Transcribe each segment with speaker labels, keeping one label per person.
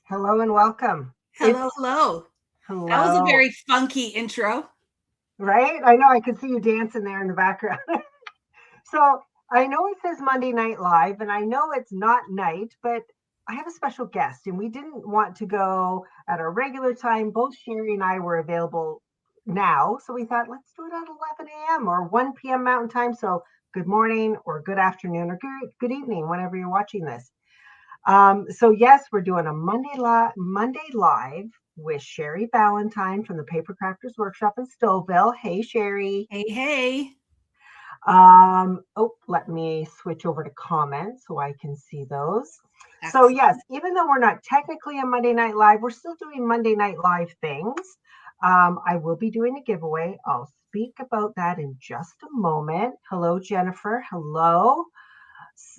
Speaker 1: Hello and welcome.
Speaker 2: Hello, hello. That was a
Speaker 1: Hello,
Speaker 2: very funky intro.
Speaker 1: right? I know I can see you dancing there in the background. So I know it says Monday Night Live, and I know it's not night, but I have a special guest, and we didn't want to go at our regular time. Both Sheri and I were available now, so we thought let's do it at 11 a.m. or 1 p.m. Mountain Time. So good morning, or good afternoon, or good evening, whenever you're watching this. So yes, we're doing a Monday live with Sheri Ballantine from the Papercrafters Workshop in Stouffville. Hey, Sheri.
Speaker 2: Hey, hey.
Speaker 1: Oh, let me switch over to comments so I can see those. So
Speaker 2: Excellent.
Speaker 1: yes, even though we're not technically a Monday Night Live, we're still doing Monday Night Live things. I will be doing a giveaway. I'll speak about that in just a moment. Hello, Jennifer. Hello.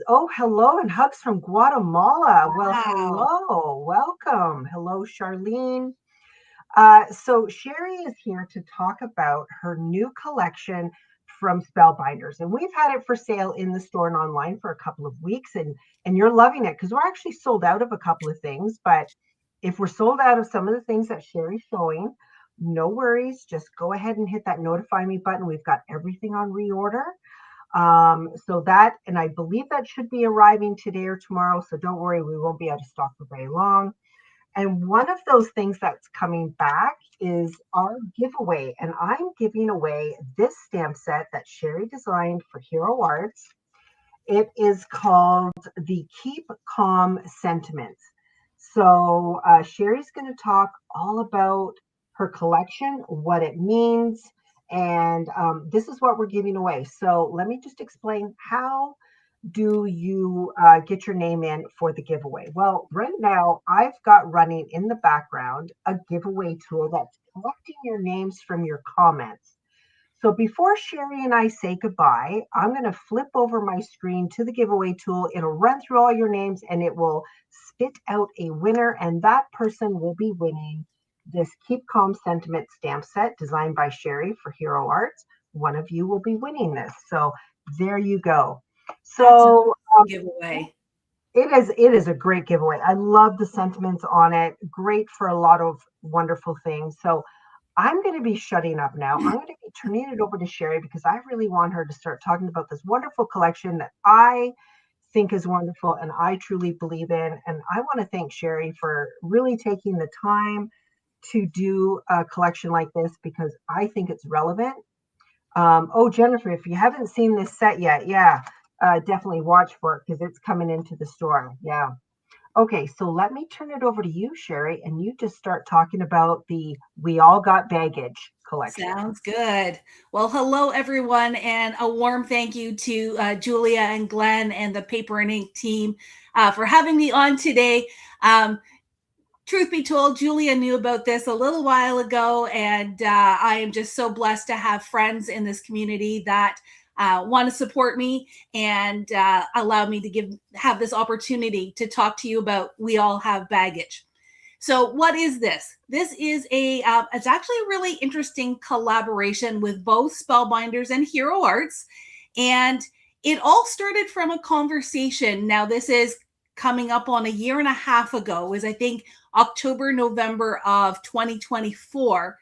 Speaker 1: Oh, hello, and hugs from Guatemala. Well,
Speaker 2: Wow.
Speaker 1: hello, welcome. Hello, Charlene. So Sheri is here to talk about her new collection from Spellbinders, and we've had it for sale in the store and online for a couple of weeks, and you're loving it because we're actually sold out of a couple of things. But if we're sold out of some of the things that Sheri's showing, no worries. Just go ahead and hit that notify me button. We've got everything on reorder. So that, and I believe that should be arriving today or tomorrow. So don't worry, we won't be out of stock for very long. And one of those things that's coming back is our giveaway. And I'm giving away this stamp set that Sheri designed for Hero Arts. It is called the Keep Calm Sentiments. So Sheri's going to talk all about her collection, what it means, and this is what we're giving away. So let me just explain how do you get your name in for the giveaway? Well, right now I've got running in the background a giveaway tool that's collecting your names from your comments. So before Sheri and I say goodbye, I'm going to flip over my screen to the giveaway tool. It'll run through all your names and it will spit out a winner, and that person will be winning this Keep Calm Sentiment stamp set designed by Sheri for Hero Arts. One of you will be winning this. So there you go.
Speaker 2: That's a
Speaker 1: So
Speaker 2: giveaway.
Speaker 1: it is a great giveaway. I love the sentiments on it. Great for a lot of wonderful things. So I'm going to be shutting up now. I'm going to be turning it over to Sheri because I really want her to start talking about this wonderful collection that I think is wonderful and I truly believe in. And I want to thank Sheri for really taking the time to do a collection like this because I think it's relevant. Oh, Jennifer, if you haven't seen this set yet, yeah, definitely watch for it because it's coming into the store. Yeah. Okay, so let me turn it over to you, Sheri, and you just start talking about the We All Got Baggage collection.
Speaker 2: Sounds good. Well, hello, everyone, and a warm thank you to Julia and Glenn and the Paper and Ink team for having me on today. Truth be told, Julia knew about this a little while ago, and I am just so blessed to have friends in this community that want to support me and allow me to have this opportunity to talk to you about We All Have Baggage. So, what is this? This is it's actually a really interesting collaboration with both Spellbinders and Hero Arts, and it all started from a conversation. Now, this is coming up on a year and a half ago. It was, I think, October, November of 2024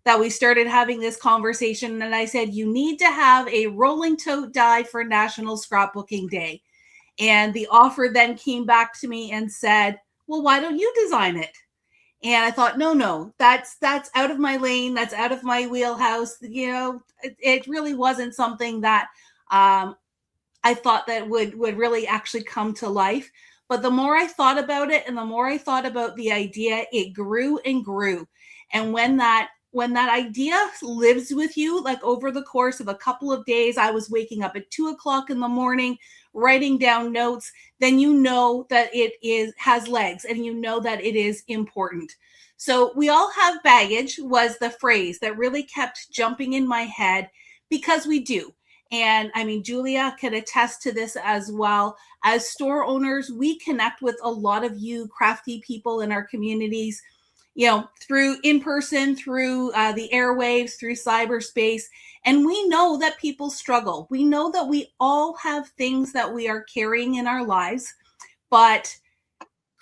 Speaker 2: that we started having this conversation. And I said, you need to have a rolling tote die for National Scrapbooking Day. And the offer then came back to me and said, well, why don't you design it? And I thought, no, that's out of my lane. That's out of my wheelhouse. You know, it really wasn't something that I thought that would really actually come to life. But the more I thought about it and the more I thought about the idea, it grew and grew. And when that idea lives with you, like over the course of a couple of days, I was waking up at 2:00 in the morning, writing down notes, then you know that has legs and you know that it is important. So We All Have Baggage was the phrase that really kept jumping in my head because we do. And I mean, Julia can attest to this as well. As store owners, we connect with a lot of you crafty people in our communities, you know, through in person, through the airwaves, through cyberspace. And we know that people struggle. We know that we all have things that we are carrying in our lives, but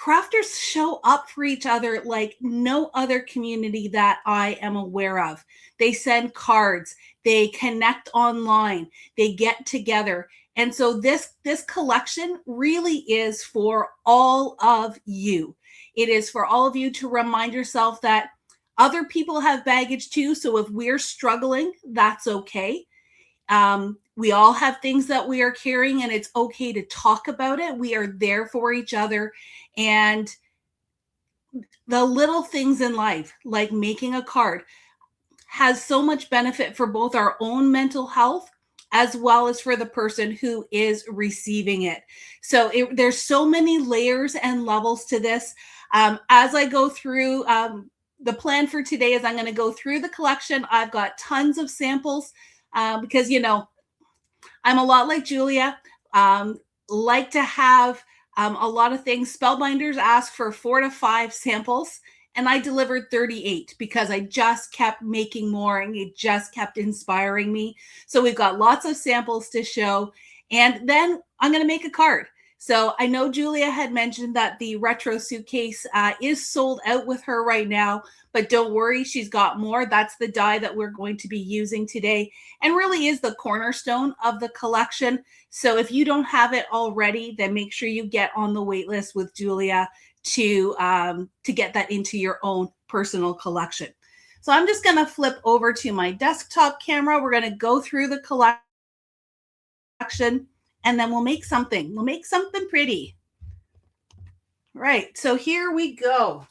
Speaker 2: crafters show up for each other like no other community that I am aware of. They send cards, they connect online, they get together. And so this collection really is for all of you. It is for all of you to remind yourself that other people have baggage too. So if we're struggling, that's okay. We all have things that we are carrying, and it's okay to talk about it. We are there for each other. And the little things in life, like making a card, has so much benefit for both our own mental health as well as for the person who is receiving it. So there's so many layers and levels to this. As I go through, the plan for today is I'm going to go through the collection. I've got tons of samples because, you know, I'm a lot like Julia, like to have a lot of things. Spellbinders ask for 4 to 5 samples, and I delivered 38 because I just kept making more and it just kept inspiring me. So we've got lots of samples to show, and then I'm going to make a card. So I know Julia had mentioned that the retro suitcase is sold out with her right now, but don't worry, she's got more. That's the die that we're going to be using today and really is the cornerstone of the collection. So if you don't have it already, then make sure you get on the wait list with Julia to get that into your own personal collection. So I'm just going to flip over to my desktop camera. We're going to go through the collection, and then we'll make something. We'll make something pretty. Right, so here we go.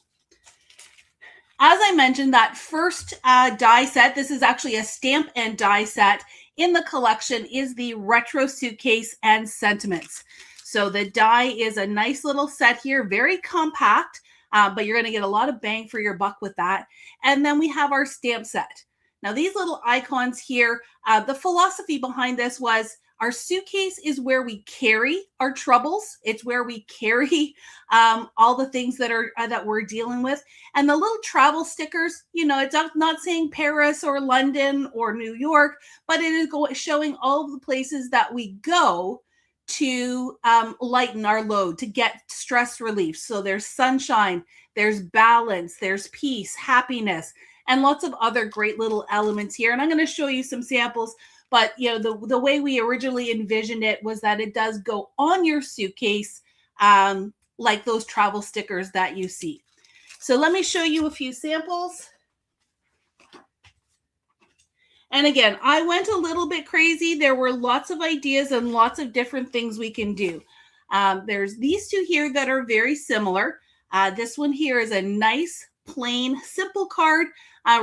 Speaker 2: As I mentioned, that first die set, this is actually a stamp and die set in the collection, is the Retro Suitcase and Sentiments. So the die is a nice little set here, very compact, but you're going to get a lot of bang for your buck with that. And then we have our stamp set. Now, these little icons here, the philosophy behind this was our suitcase is where we carry our troubles. It's where we carry all the things that we're dealing with. And the little travel stickers, you know, it's not saying Paris or London or New York, but it is showing all of the places that we go to lighten our load, to get stress relief. So there's sunshine, there's balance, there's peace, happiness, and lots of other great little elements here. And I'm going to show you some samples. But, you know, the way we originally envisioned it was that it does go on your suitcase like those travel stickers that you see. So let me show you a few samples. And again, I went a little bit crazy. There were lots of ideas and lots of different things we can do. There's these two here that are very similar. This one here is a nice, plain, simple card.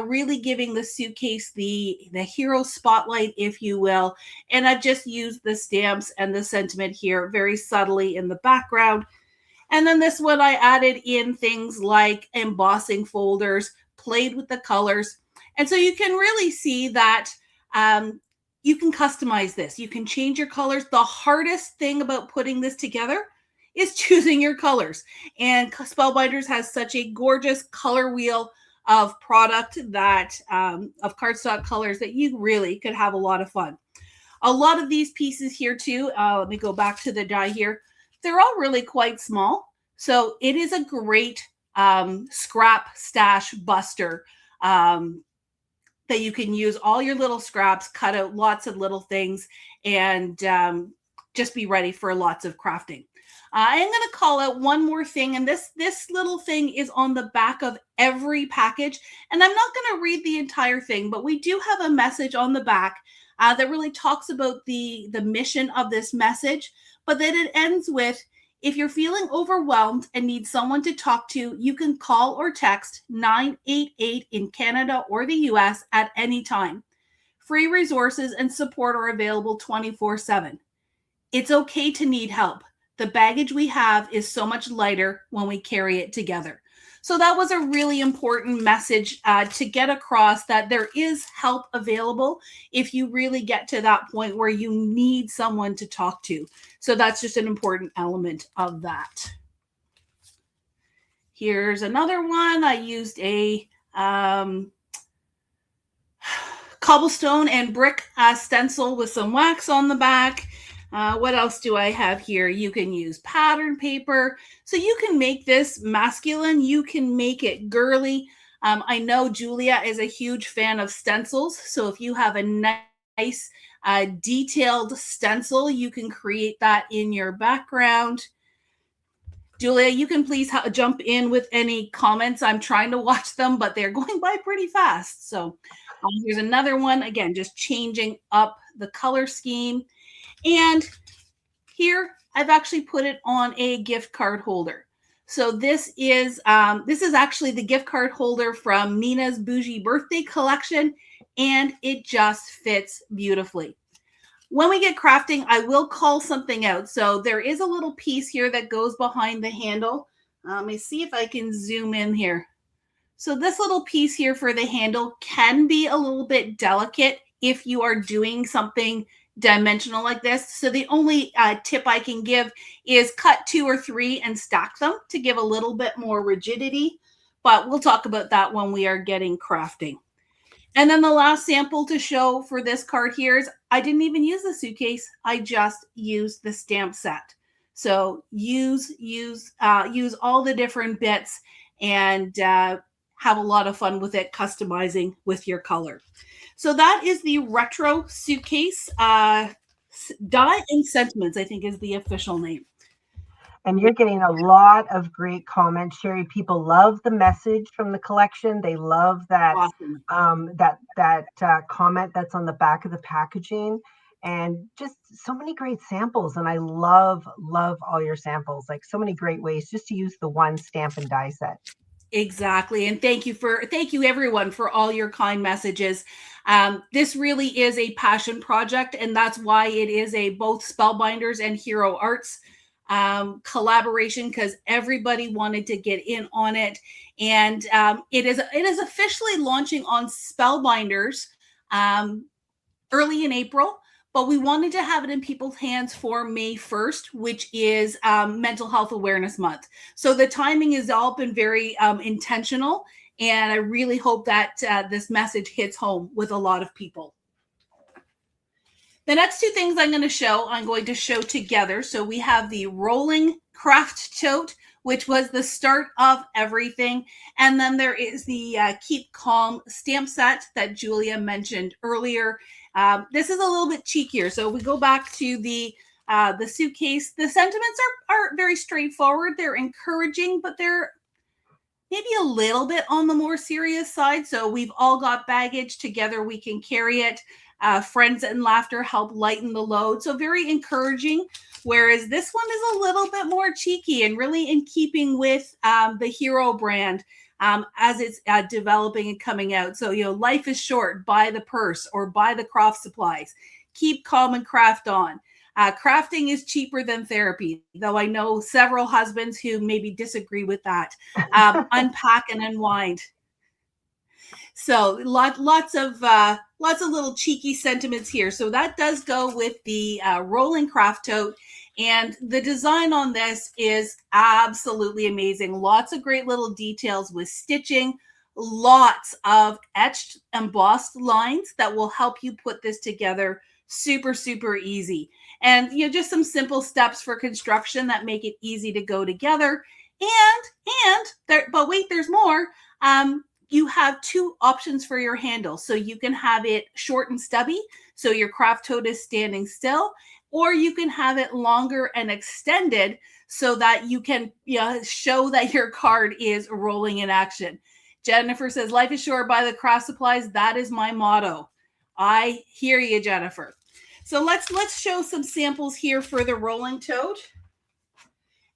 Speaker 2: Really giving the suitcase the hero spotlight, if you will. And I've just used the stamps and the sentiment here very subtly in the background. And then this one, I added in things like embossing folders, played with the colors. And so you can really see that you can customize this. You can change your colors. The hardest thing about putting this together is choosing your colors. And Spellbinders has such a gorgeous color wheel of product that of cardstock colors that you really could have a lot of fun. A lot of these pieces here too, let me go back to the die here. They're all really quite small. So it is a great scrap stash buster that you can use all your little scraps, cut out lots of little things, and just be ready for lots of crafting. I'm going to call out one more thing, and this little thing is on the back of every package, and I'm not going to read the entire thing, but we do have a message on the back that really talks about the mission of this message, but then it ends with, if you're feeling overwhelmed and need someone to talk to, you can call or text 988 in Canada or the US at any time. Free resources and support are available 24/7. It's okay to need help. The baggage we have is so much lighter when we carry it together. So that was a really important message to get across, that there is help available if you really get to that point where you need someone to talk to. So that's just an important element of that. Here's another one. I used a cobblestone and brick stencil with some wax on the back. What else do I have here? You can use pattern paper. So you can make this masculine. You can make it girly. I know Julia is a huge fan of stencils. So if you have a nice detailed stencil, you can create that in your background. Julia, you can please jump in with any comments. I'm trying to watch them, but they're going by pretty fast. So here's another one. Again, just changing up the color scheme. And here, I've actually put it on a gift card holder. So this is actually the gift card holder from Nina's Bougie Birthday Collection, and it just fits beautifully. When we get crafting, I will call something out. So there is a little piece here that goes behind the handle. Let me see if I can zoom in here. So this little piece here for the handle can be a little bit delicate if you are doing something dimensional like this. So the only tip I can give is cut 2 or 3 and stack them to give a little bit more rigidity. But we'll talk about that when we are getting crafting. And then the last sample to show for this card here is I didn't even use the suitcase. I just used the stamp set. So use all the different bits and have a lot of fun with it, customizing with your color. So that is the retro suitcase. Dye and Sentiments, I think, is the official name.
Speaker 1: And you're getting a lot of great comments, Sheri. People love the message from the collection. They love that awesome. that comment that's on the back of the packaging, and just so many great samples. And I love all your samples. Like so many great ways just to use the one stamp and die set.
Speaker 2: Exactly. And thank you everyone for all your kind messages. This really is a passion project, and that's why it is a both Spellbinders and Hero Arts collaboration, because everybody wanted to get in on it. And it is officially launching on Spellbinders early in April. But we wanted to have it in people's hands for May 1st, which is Mental Health Awareness Month. So the timing has all been very intentional. And I really hope that this message hits home with a lot of people. The next 2 things I'm going to show together. So we have the rolling craft tote, which was the start of everything. And then there is the Keep Calm stamp set that Julia mentioned earlier. This is a little bit cheekier. So we go back to the suitcase. The sentiments are very straightforward. They're encouraging, but they're maybe a little bit on the more serious side. So we've all got baggage. Together we can carry it. Friends and laughter help lighten the load. So very encouraging. Whereas this one is a little bit more cheeky and really in keeping with the Hero brand as it's developing and coming out. So, life is short. Buy the purse or buy the craft supplies. Keep calm and craft on. Crafting is cheaper than therapy, though I know several husbands who maybe disagree with that. Unpack and unwind. So lots of little cheeky sentiments here. So that does go with the rolling craft tote. And the design on this is absolutely amazing. Lots of great little details with stitching, lots of etched embossed lines that will help you put this together super, super easy. And just some simple steps for construction that make it easy to go together. But wait, there's more. You have 2 options for your handle. So you can have it short and stubby, so your craft tote is standing still, or you can have it longer and extended so that you can show that your card is rolling in action. Jennifer says, life is short, buy the craft supplies. That is my motto. I hear you, Jennifer. So let's show some samples here for the rolling tote.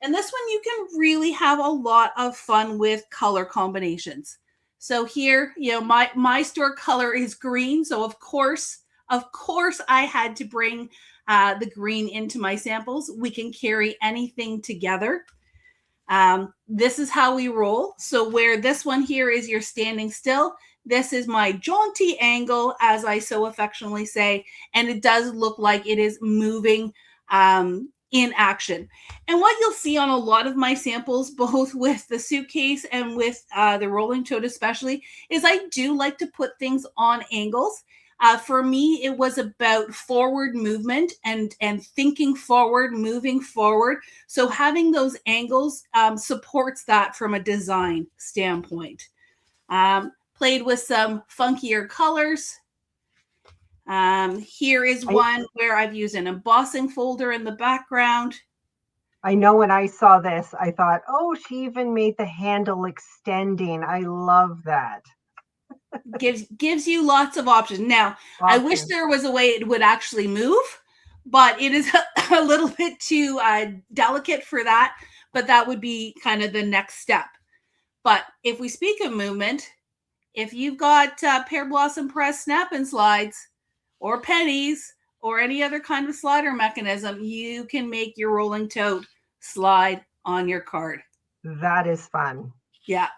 Speaker 2: And this one you can really have a lot of fun with color combinations. So here, my store color is green. So of course, I had to bring the green into my samples. We can carry anything together. This is how we roll. So where this one here is you're standing still, this is my jaunty angle, as I so affectionately say, and it does look like it is moving in action. And what you'll see on a lot of my samples, both with the suitcase and with the rolling tote especially, is I do like to put things on angles. For me, it was about forward movement and thinking forward, moving forward. So having those angles supports that from a design standpoint. Played with some funkier colors. Here is one where I've used an embossing folder in the background.
Speaker 1: I know when I saw this, I thought, oh, she even made the handle extending. I love that.
Speaker 2: Gives you lots of options. Now, I wish there was a way it would actually move, but it is a little bit too delicate for that. But that would be kind of the next step. But if we speak of movement, if you've got Pear Blossom Press snap and slides or pennies or any other kind of slider mechanism, you can make your rolling tote slide on your card.
Speaker 1: That is fun.
Speaker 2: Yeah,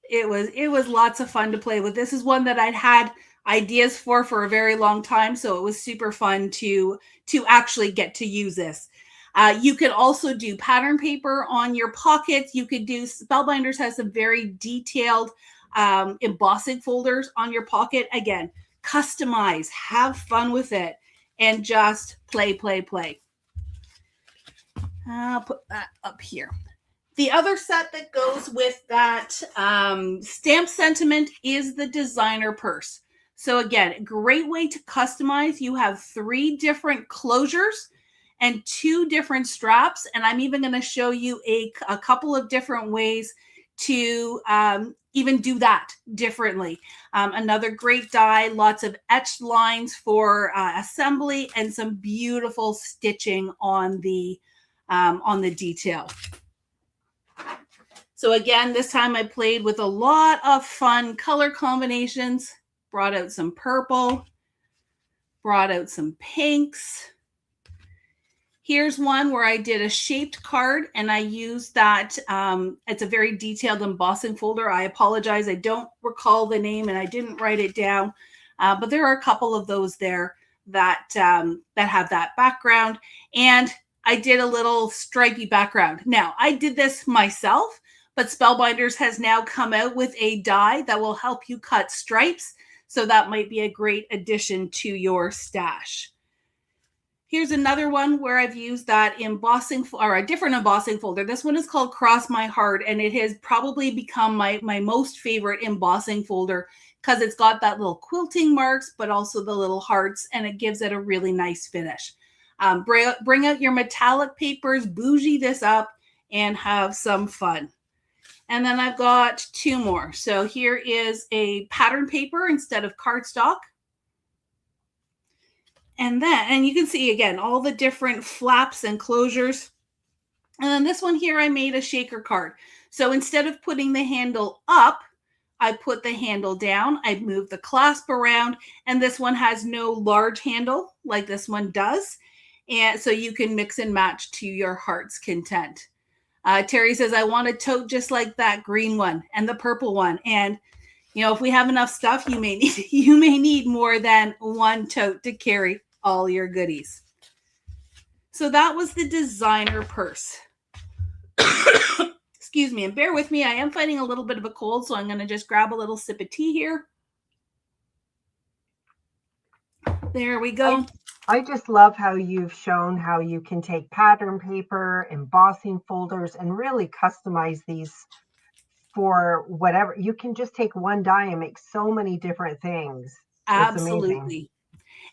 Speaker 2: it was lots of fun to play with. This is one that I'd had ideas for a very long time, so it was super fun to actually get to use this. You could also do pattern paper on your pockets. You could do, Spellbinders has some very detailed embossing folders on your pocket. Again, customize, have fun with it, and just play. I'll put that up here. The other set that goes with that stamp sentiment is the designer purse. So again, great way to customize. You have 3 different closures and 2 different straps. And I'm even going to show you a couple of different ways to even do that differently. Another great die, lots of etched lines for assembly, and some beautiful stitching on the detail. So again, this time I played with a lot of fun color combinations, brought out some purple, brought out some pinks. Here's one where I did a shaped card and I used that. It's a very detailed embossing folder. I apologize. I don't recall the name and I didn't write it down. But there are a couple of those there that have that background. And I did a little stripy background. Now, I did this myself, but Spellbinders has now come out with a die that will help you cut stripes. So that might be a great addition to your stash. Here's another one where I've used that embossing or a different embossing folder. This one is called Cross My Heart, and it has probably become my most favorite embossing folder because it's got that little quilting marks, but also the little hearts, and it gives it a really nice finish. Bring out your metallic papers, bougie this up, and have some fun. And then I've got 2 more. So here is a pattern paper instead of cardstock. And you can see again all the different flaps and closures. And then this one here, I made a shaker card. So instead of putting the handle up, I put the handle down. I moved the clasp around, and this one has no large handle like this one does. And so you can mix and match to your heart's content. Terry says, I want a tote just like that green one and the purple one. And if we have enough stuff, you may need more than one tote to carry all your goodies. So that was the designer purse. Excuse me, and bear with me. I am fighting a little bit of a cold, so I'm going to just grab a little sip of tea here. There we go.
Speaker 1: I just love how you've shown how you can take pattern paper, embossing folders, and really customize these for whatever. You can just take one die and make so many different things.
Speaker 2: Absolutely.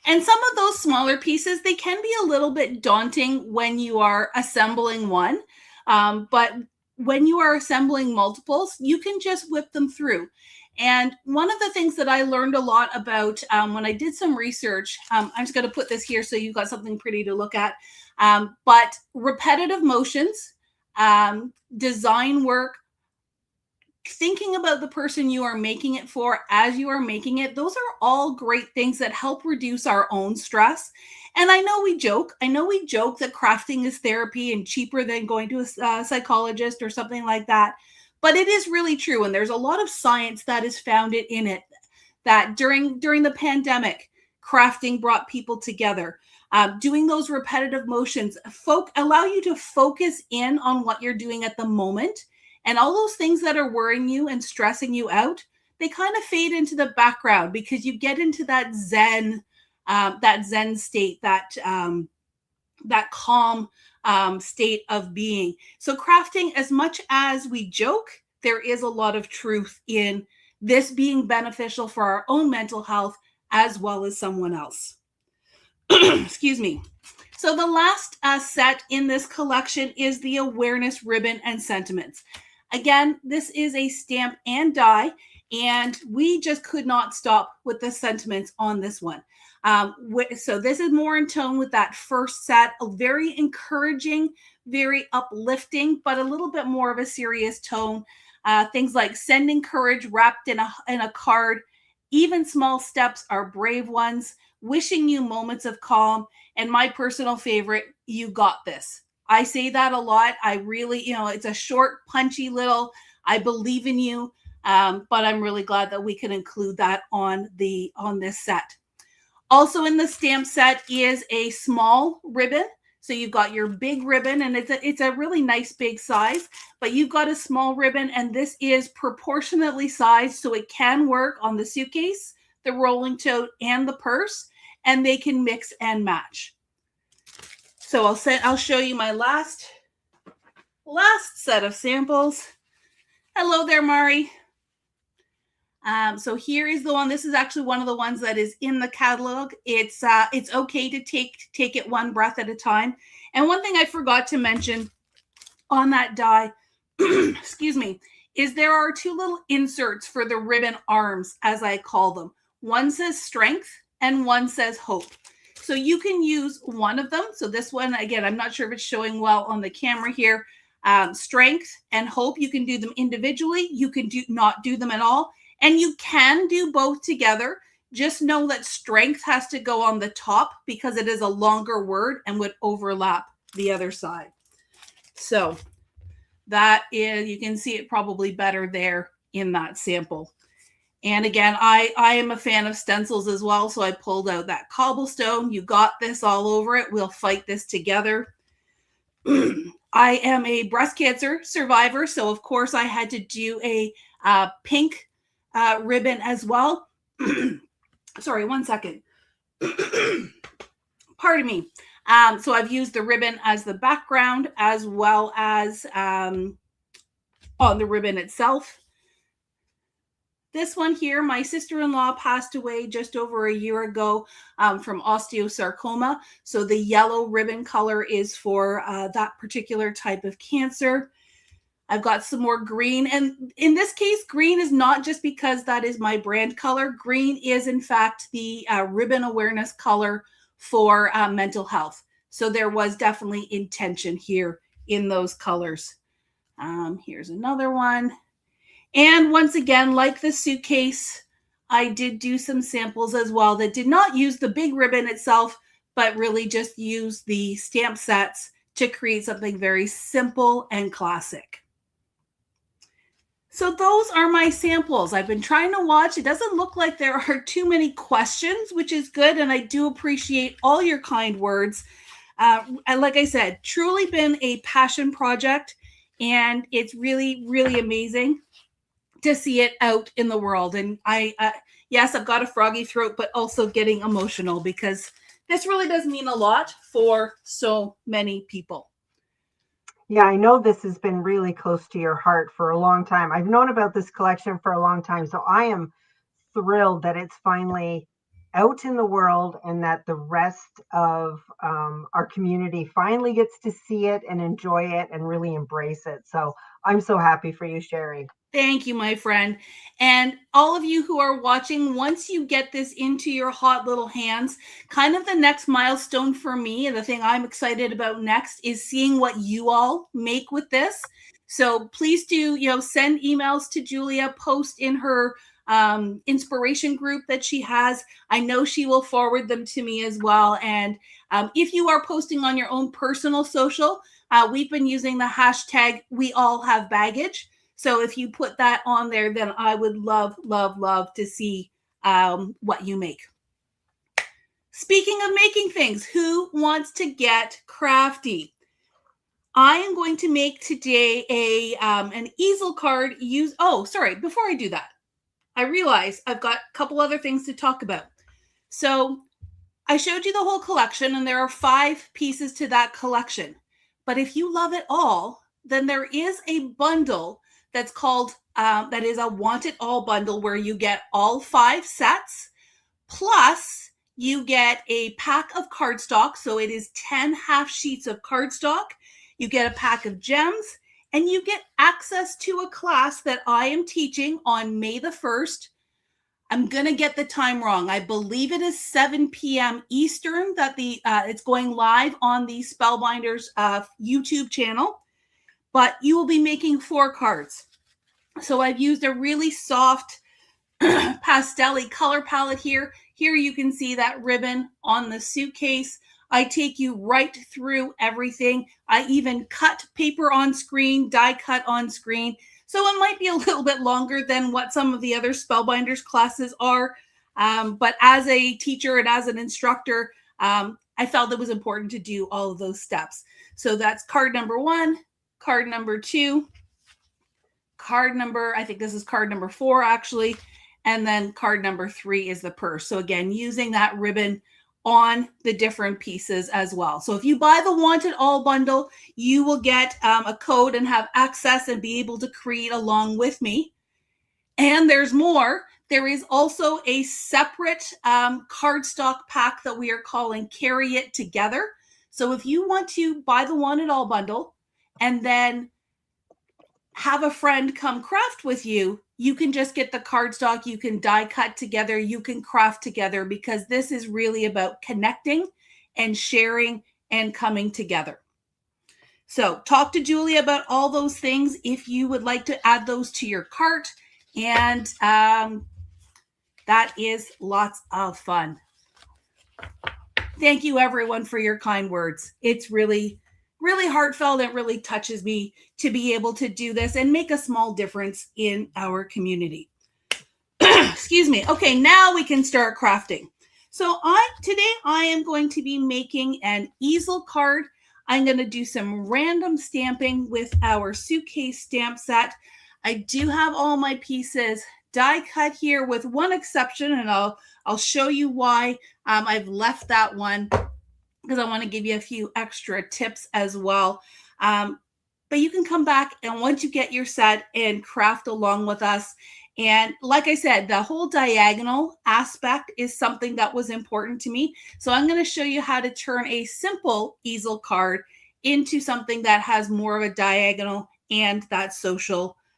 Speaker 2: And some of those smaller pieces, they can be a little bit daunting when you are assembling one. But when you are assembling multiples, you can just whip them through. And one of the things that I learned a lot about when I did some research, I'm just going to put this here so you've got something pretty to look at. But repetitive motions, design work, thinking about the person you are making it for as you are making it, those are all great things that help reduce our own stress. And I know we joke that crafting is therapy and cheaper than going to a psychologist or something like that. But it is really true. And there's a lot of science that is founded in it that during the pandemic, crafting brought people together. Doing those repetitive motions allow you to focus in on what you're doing at the moment. And all those things that are worrying you and stressing you out, they kind of fade into the background because you get into that Zen that Zen state, that calm state of being. So crafting, as much as we joke, there is a lot of truth in this being beneficial for our own mental health as well as someone else. Excuse me. So the last set in this collection is the awareness ribbon and sentiments. Again, this is a stamp and die, and we just could not stop with the sentiments on this one. So this is more in tone with that first set, a very encouraging, very uplifting, but a little bit more of a serious tone. Things like sending courage wrapped in a card. Even small steps are brave ones. Wishing you moments of calm. And my personal favorite, you got this. I say that a lot. I really, it's a short, punchy little, I believe in you. But I'm really glad that we can include that on this set. Also in the stamp set is a small ribbon. So you've got your big ribbon, and it's a really nice big size, but you've got a small ribbon, and this is proportionately sized so it can work on the suitcase, the rolling tote, and the purse, and they can mix and match. So I'll show you my last set of samples. Hello there, Mari. So here is the one. This is actually one of the ones that is in the catalog. It's okay to take it one breath at a time. And one thing I forgot to mention on that die, excuse me, is there are two little inserts for the ribbon arms, as I call them. One says strength and one says hope. So you can use one of them. So this one, again, I'm not sure if it's showing well on the camera here. Strength and hope, you can do them individually. You can not do them at all. And you can do both together. Just know that strength has to go on the top because it is a longer word and would overlap the other side. So that is, you can see it probably better there in that sample. And again, I am a fan of stencils as well. So I pulled out that cobblestone. You got this all over it. We'll fight this together. I am a breast cancer survivor. So of course I had to do a pink ribbon as well. Sorry, one second. Pardon me. So I've used the ribbon as the background as well as on the ribbon itself. This one here, my sister-in-law passed away just over a year ago from osteosarcoma. So the yellow ribbon color is for that particular type of cancer. I've got some more green. And in this case, green is not just because that is my brand color. Green is, in fact, the ribbon awareness color for mental health. So there was definitely intention here in those colors. Here's another one. And once again, like the suitcase, I did do some samples as well that did not use the big ribbon itself, but really just use the stamp sets to create something very simple and classic. So those are my samples. I've been trying to watch. It doesn't look like there are too many questions, which is good. And I do appreciate all your kind words. And like I said, truly been a passion project. And it's really, really amazing to see it out in the world. And yes, I've got a froggy throat, but also getting emotional because this really does mean a lot for so many people.
Speaker 1: Yeah, I know this has been really close to your heart for a long time. I've known about this collection for a long time, so I am thrilled that it's finally out in the world and that the rest of our community finally gets to see it and enjoy it and really embrace it. So I'm so happy for you, Sheri.
Speaker 2: Thank you, my friend. And all of you who are watching, once you get this into your hot little hands, kind of the next milestone for me and the thing I'm excited about next is seeing what you all make with this. So please do, send emails to Julia, post in her inspiration group that she has. I know she will forward them to me as well. And if you are posting on your own personal social, we've been using the hashtag #WeAllHaveBaggage. So if you put that on there, then I would love, love, love to see what you make. Speaking of making things, who wants to get crafty? I am going to make today an easel card. Before I do that, I realize I've got a couple other things to talk about. So I showed you the whole collection, and there are 5 pieces to that collection. But if you love it all, then there is a bundle that's called, that is a Want It All bundle, where you get all 5 sets, plus you get a pack of cardstock. So it is 10 half sheets of cardstock. You get a pack of gems, and you get access to a class that I am teaching on May the 1st. I'm going to get the time wrong. I believe it is 7 p.m. Eastern that it's going live on the Spellbinders YouTube channel. But you will be making 4 cards. So I've used a really soft pastel-y color palette here. Here you can see that ribbon on the suitcase. I take you right through everything. I even cut paper on screen, die cut on screen. So it might be a little bit longer than what some of the other Spellbinders classes are. But as a teacher and as an instructor, I felt it was important to do all of those steps. So that's card number 1, card number 2, I think this is card number 4 actually. And then card number 3 is the purse. So again, using that ribbon on the different pieces as well. So if you buy the Want It All bundle, you will get a code and have access and be able to create along with me. And there's more. There is also a separate cardstock pack that we are calling Carry It Together. So if you want to buy the Want It All bundle and then have a friend come craft with you, you can just get the cardstock, you can die cut together, you can craft together, because this is really about connecting and sharing and coming together. So talk to Julia about all those things if you would like to add those to your cart. And that is lots of fun. Thank you everyone for your kind words. It's really heartfelt. It really touches me to be able to do this and make a small difference in our community. Excuse me. Okay, now we can start crafting. So today I am going to be making an easel card. I'm going to do some random stamping with our suitcase stamp set. I do have all my pieces die cut here with one exception, and I'll show you why I've left that one, because I want to give you a few extra tips as well. But you can come back, and once you get your set, and craft along with us. And like I said, the whole diagonal aspect is something that was important to me. So I'm going to show you how to turn a simple easel card into something that has more of a diagonal and that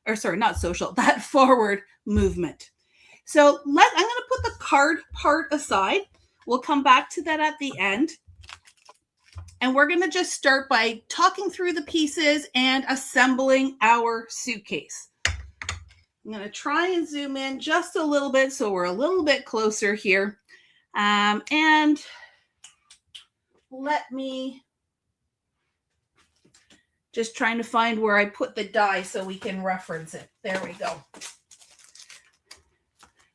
Speaker 2: that forward movement. So I'm going to put the card part aside. We'll come back to that at the end. And we're going to just start by talking through the pieces and assembling our suitcase. I'm going to try and zoom in just a little bit so we're a little bit closer here. And let me just trying to find where I put the die so we can reference it. There we go.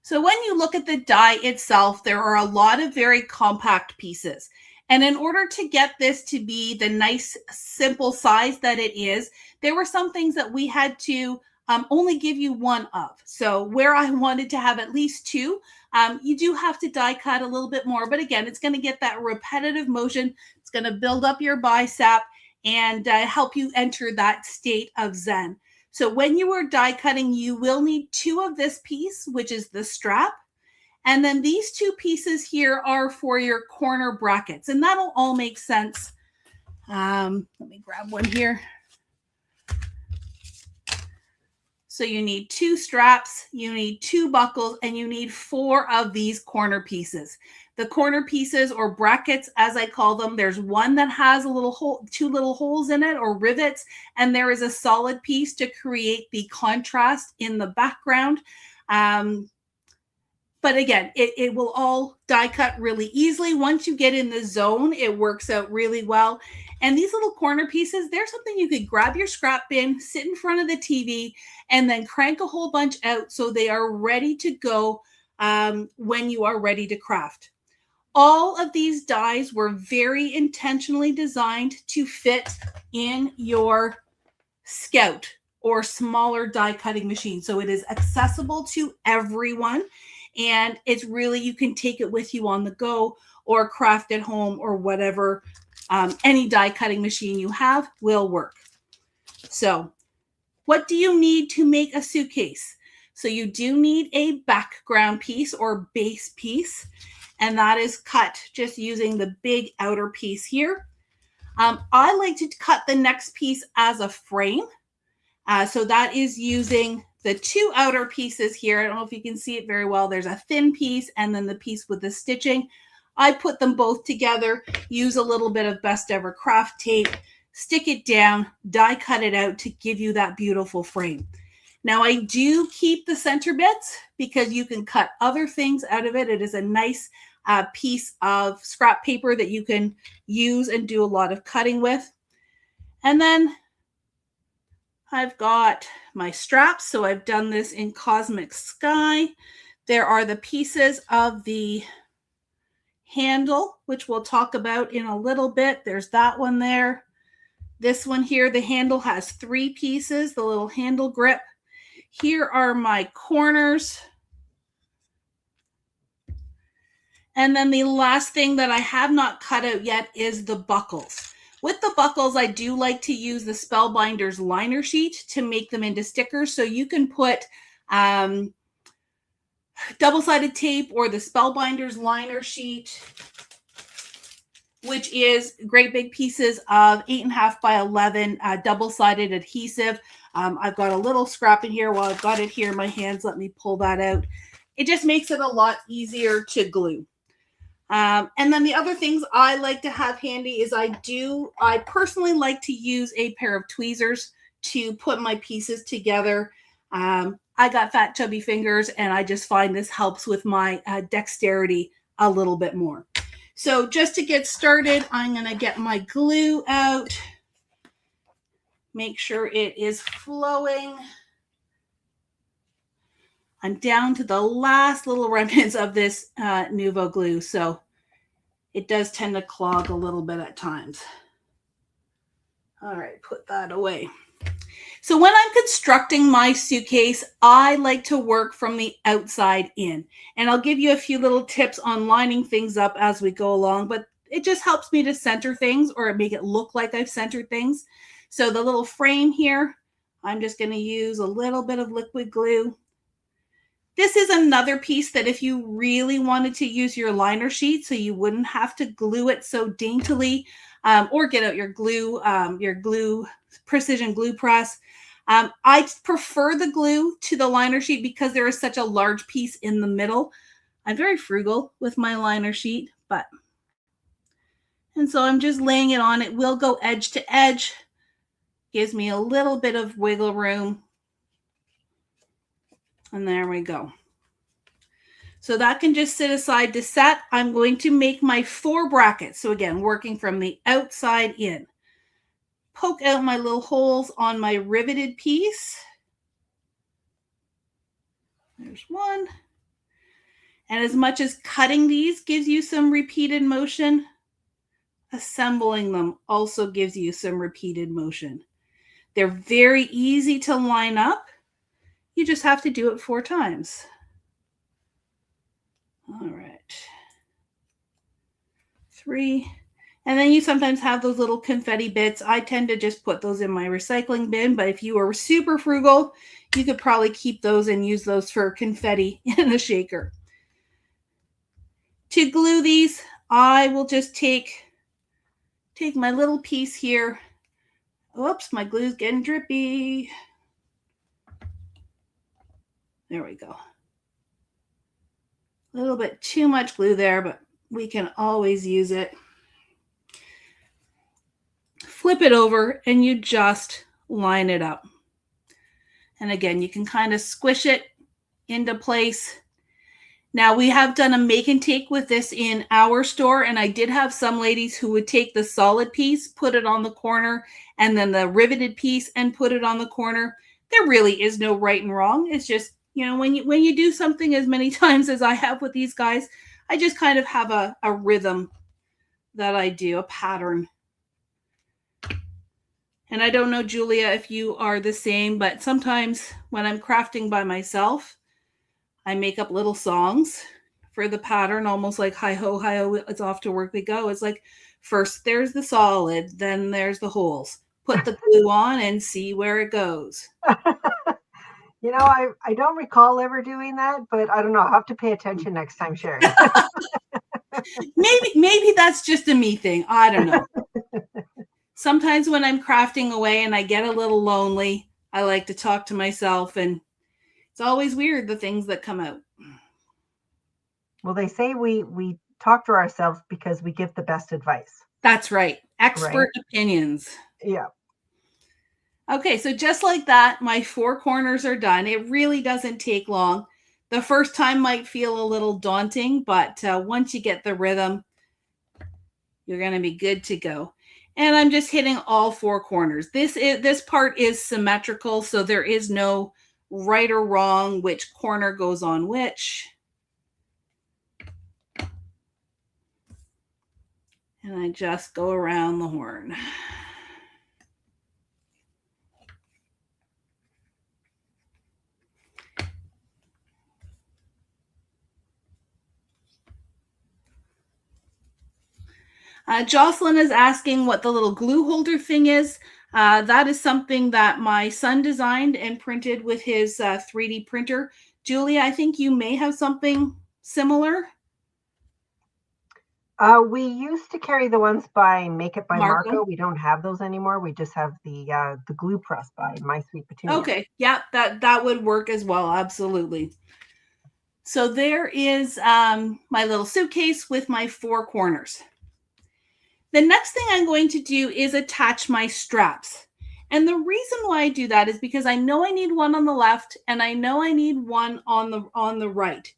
Speaker 2: So when you look at the die itself, there are a lot of very compact pieces. And in order to get this to be the nice, simple size that it is, there were some things that we had to only give you one of. So where I wanted to have at least 2, you do have to die cut a little bit more. But again, it's going to get that repetitive motion. It's going to build up your bicep and help you enter that state of Zen. So when you are die cutting, you will need 2 of this piece, which is the strap. And then these 2 pieces here are for your corner brackets. And that'll all make sense. Let me grab one here. So you need 2 straps, you need 2 buckles, and you need 4 of these corner pieces. The corner pieces, or brackets as I call them, there's one that has a little hole, 2 little holes in it, or rivets, and there is a solid piece to create the contrast in the background. But again, it will all die cut really easily. Once you get in the zone, it works out really well. And these little corner pieces, they're something you could grab your scrap bin, sit in front of the TV, and then crank a whole bunch out so they are ready to go when you are ready to craft. All of these dies were very intentionally designed to fit in your Scout or smaller die cutting machine. So it is accessible to everyone. And it's really, you can take it with you on the go, or craft at home or whatever. Any die cutting machine you have will work. So what do you need to make a suitcase? So you do need a background piece or base piece, and that is cut just using the big outer piece here. I like to cut the next piece as a frame. So that is using the two outer pieces here. I don't know if you can see it very well. There's a thin piece and then the piece with the stitching. I put them both together, use a little bit of Best Ever Craft tape, stick it down, die cut it out to give you that beautiful frame. Now I do keep the center bits because you can cut other things out of it. It is a nice piece of scrap paper that you can use and do a lot of cutting with. And then I've got my straps. So I've done this in Cosmic Sky. There are the pieces of the handle, which we'll talk about in a little bit. There's that one there. This one here, the handle has 3 pieces, the little handle grip. Here are my corners. And then the last thing that I have not cut out yet is the buckles. With the buckles, I do like to use the Spellbinders liner sheet to make them into stickers. So you can put double-sided tape or the Spellbinders liner sheet, which is great big pieces of 8.5 by 11 double-sided adhesive. I've got a little scrap in here. While I've got it here in my hands, let me pull that out. It just makes it a lot easier to glue. And then the other things I like to have handy is I personally like to use a pair of tweezers to put my pieces together. I got fat, chubby fingers, and I just find this helps with my dexterity a little bit more. So just to get started, I'm going to get my glue out. Make sure it is flowing. I'm down to the last little remnants of this Nuvo glue, so it does tend to clog a little bit at times. All right, put that away. So when I'm constructing my suitcase, I like to work from the outside in. And I'll give you a few little tips on lining things up as we go along, but it just helps me to center things or make it look like I've centered things. So the little frame here, I'm just going to use a little bit of liquid glue. This is another piece that if you really wanted to use your liner sheet so you wouldn't have to glue it so daintily, or get out your glue precision glue press. I prefer the glue to the liner sheet because there is such a large piece in the middle. I'm very frugal with my liner sheet, and so I'm just laying it on. It will go edge to edge. Gives me a little bit of wiggle room. And there we go. So that can just sit aside to set. I'm going to make my 4 brackets. So again, working from the outside in. Poke out my little holes on my riveted piece. There's one. And as much as cutting these gives you some repeated motion, assembling them also gives you some repeated motion. They're very easy to line up. You just have to do it 4 times. All right. 3. And then you sometimes have those little confetti bits. I tend to just put those in my recycling bin, but if you are super frugal, you could probably keep those and use those for confetti in the shaker. To glue these, I will just take my little piece here. Oops, my glue's getting drippy. There we go. A little bit too much glue there, but we can always use it. Flip it over and you just line it up. And again, you can kind of squish it into place. Now we have done a make and take with this in our store, and I did have some ladies who would take the solid piece, put it on the corner, and then the riveted piece and put it on the corner. There really is no right and wrong. It's just, you know, when you do something as many times as I have with these guys, I just kind of have a rhythm that I do, a pattern. And I don't know, Julia, if you are the same, but sometimes when I'm crafting by myself, I make up little songs for the pattern, almost like hi ho, it's off to work we go. It's like first there's the solid, then there's the holes. Put the glue on and see where it goes.
Speaker 1: You know, I don't recall ever doing that, but I don't know. I'll have to pay attention next time, Sheri.
Speaker 2: maybe that's just a me thing. I don't know. Sometimes when I'm crafting away and I get a little lonely, I like to talk to myself, and it's always weird the things that come out.
Speaker 1: Well, they say we talk to ourselves because we give the best advice.
Speaker 2: That's right. Expert opinions.
Speaker 1: Yeah.
Speaker 2: Okay, so just like that, my 4 corners are done. It really doesn't take long. The first time might feel a little daunting, but once you get the rhythm, you're going to be good to go. And I'm just hitting all 4 corners. This part is symmetrical, so there is no right or wrong which corner goes on which. And I just go around the horn. Jocelyn is asking what the little glue holder thing is. That is something that my son designed and printed with his 3D printer. Julia, I think you may have something similar.
Speaker 1: We used to carry the ones by Make It by Marco. We don't have those anymore. We just have the glue press by My Sweet Petunia.
Speaker 2: Okay, yeah, that would work as well. Absolutely. So there is my little suitcase with my 4 corners. The next thing I'm going to do is attach my straps. And the reason why I do that is because I know I need one on the left and I know I need one on the right.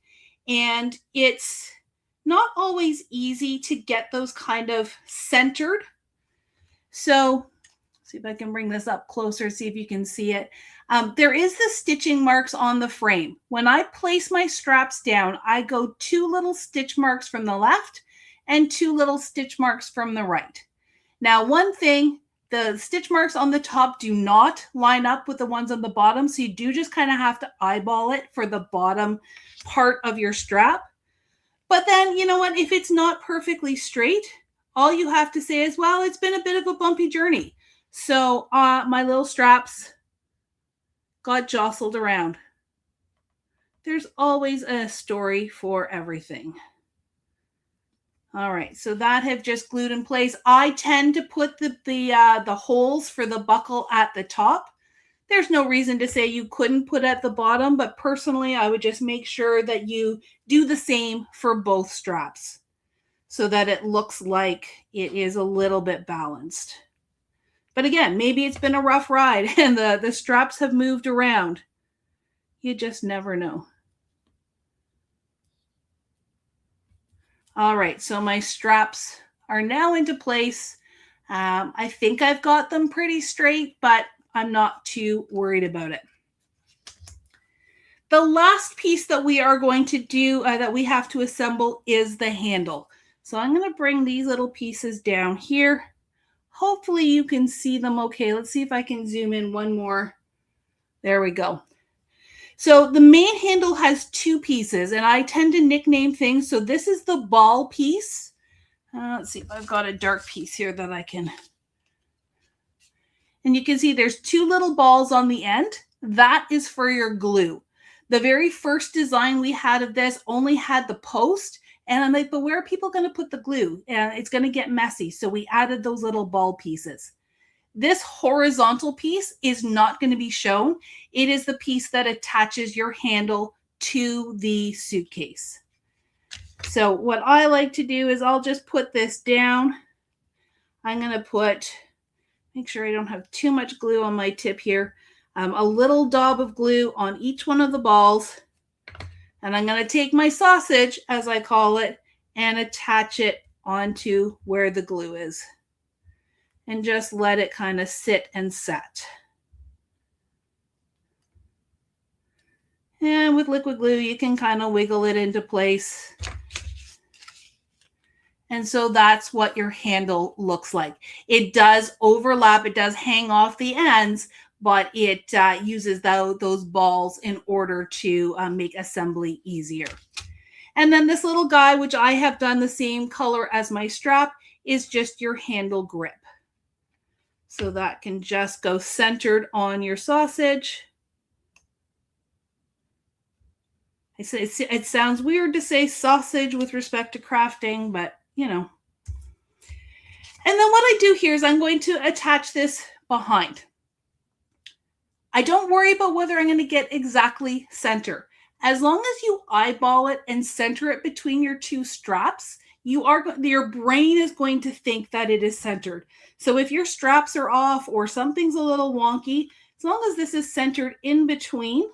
Speaker 2: And it's not always easy to get those kind of centered. So see if I can bring this up closer, see if you can see it. There is the stitching marks on the frame. When I place my straps down, I go 2 little stitch marks from the left and 2 little stitch marks from the right. Now, one thing, the stitch marks on the top do not line up with the ones on the bottom, so you do just kind of have to eyeball it for the bottom part of your strap. But then, you know what, if it's not perfectly straight, all you have to say is, well, it's been a bit of a bumpy journey. So my little straps got jostled around. There's always a story for everything. All right, so that have just glued in place. I tend to put the holes for the buckle at the top. There's no reason to say you couldn't put at the bottom, but personally, I would just make sure that you do the same for both straps so that it looks like it is a little bit balanced. But again, maybe it's been a rough ride and the straps have moved around. You just never know. All right, so my straps are now into place. I think I've got them pretty straight, but I'm not too worried about it. The last piece that we are going to do, that we have to assemble, is the handle. So I'm going to bring these little pieces down here. Hopefully you can see them okay. Let's see if I can zoom in one more. There we go. So the main handle has 2 pieces, and I tend to nickname things. So this is the ball piece. Let's see if I've got a dark piece here that I can. And you can see there's 2 little balls on the end. That is for your glue. The very first design we had of this only had the post. And I'm like, but where are people going to put the glue? And it's going to get messy. So we added those little ball pieces. This horizontal piece is not going to be shown. It is the piece that attaches your handle to the suitcase. So what I like to do is I'll just put this down. I'm going to make sure I don't have too much glue on my tip here. A little daub of glue on each one of the balls. And I'm going to take my sausage, as I call it, and attach it onto where the glue is. And just let it kind of sit and set. And with liquid glue, you can kind of wiggle it into place. And so that's what your handle looks like. It does overlap. It does hang off the ends, but it uses those balls in order to make assembly easier. And then this little guy, which I have done the same color as my strap, is just your handle grip. So that can just go centered on your sausage. It sounds weird to say sausage with respect to crafting, but you know. And then what I do here is I'm going to attach this behind. I don't worry about whether I'm going to get exactly center. As long as you eyeball it and center it between your two straps, your brain is going to think that it is centered. So if your straps are off or something's a little wonky, as long as this is centered in between,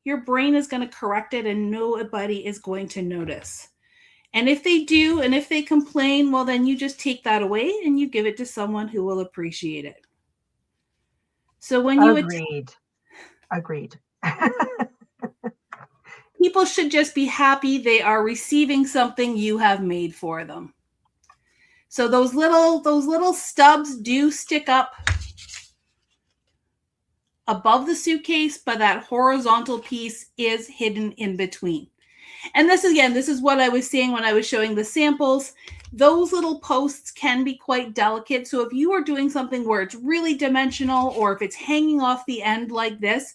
Speaker 2: your brain is going to correct it and nobody is going to notice. And if they do, and if they complain, well, then you just take that away and you give it to someone who will appreciate it. So when you
Speaker 1: agreed.
Speaker 2: People should just be happy they are receiving something you have made for them. So those little stubs do stick up above the suitcase, but that horizontal piece is hidden in between. And this is what I was saying when I was showing the samples. Those little posts can be quite delicate. So if you are doing something where it's really dimensional, or if it's hanging off the end like this,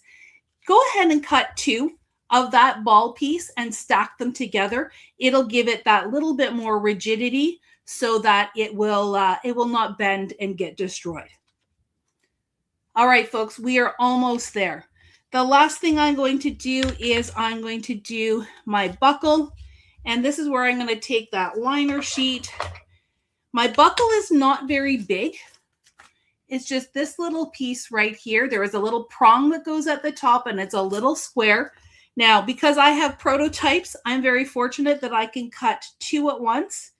Speaker 2: go ahead and cut 2 of that ball piece and stack them together. It'll give it that little bit more rigidity so that it will not bend and get destroyed. All right, folks, we are almost there. The last thing I'm going to do is I'm going to do my buckle. And this is where I'm going to take that liner sheet. My buckle is not very big. It's just this little piece right here. There is a little prong that goes at the top and it's a little square. Now, because I have prototypes, I'm very fortunate that I can cut 2 at once.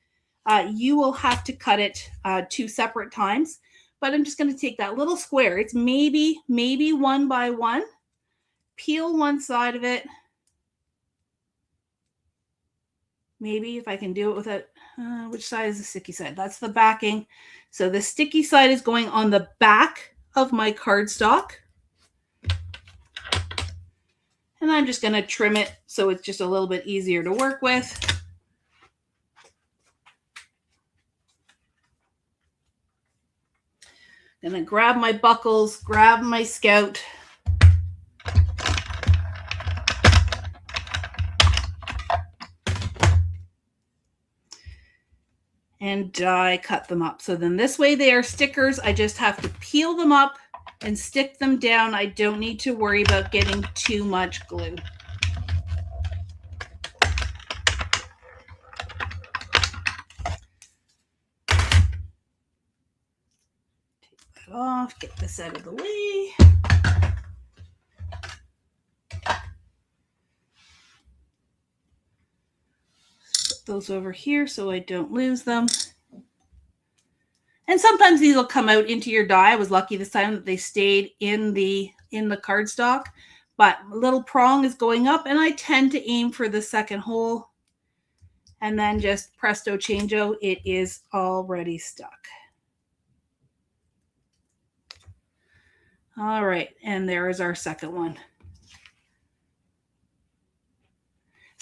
Speaker 2: You will have to cut it 2 separate times. But I'm just going to take that little square. It's maybe 1 by 1. Peel one side of it. Maybe if I can do it with it. Which side is the sticky side? That's the backing. So the sticky side is going on the back of my cardstock. And I'm just going to trim it so it's just a little bit easier to work with. I'm going to grab my buckles, grab my scout. And die cut them up. So then this way they are stickers. I just have to peel them up and stick them down. I don't need to worry about getting too much glue. Take that off, get this out of the way. Those over here so I don't lose them. And sometimes these will come out into your die. I was lucky this time that they stayed in the cardstock, but a little prong is going up and I tend to aim for the second hole and then just presto changeo, it is already stuck. All right, and there is our second one.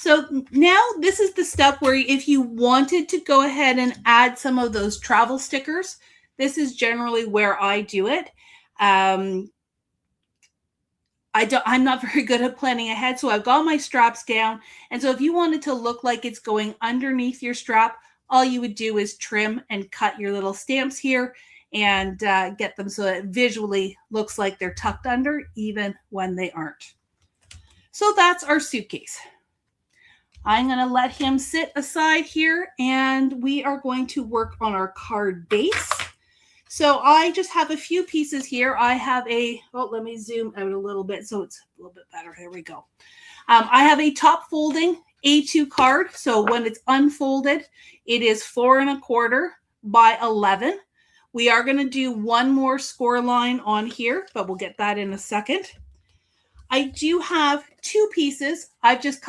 Speaker 2: So now this is the step where if you wanted to go ahead and add some of those travel stickers, this is generally where I do it. I'm not very good at planning ahead, so I've got my straps down. And so if you wanted to look like it's going underneath your strap, all you would do is trim and cut your little stamps here and get them so it visually looks like they're tucked under even when they aren't. So that's our suitcase. I'm going to let him sit aside here and we are going to work on our card base. So I just have a few pieces here. I have let me zoom out a little bit so it's a little bit better. There we go. I have a top folding A2 card. So when it's unfolded, it is 4 1/4 by 11. We are going to do one more score line on here, but we'll get that in a second. I do have 2 pieces. I've just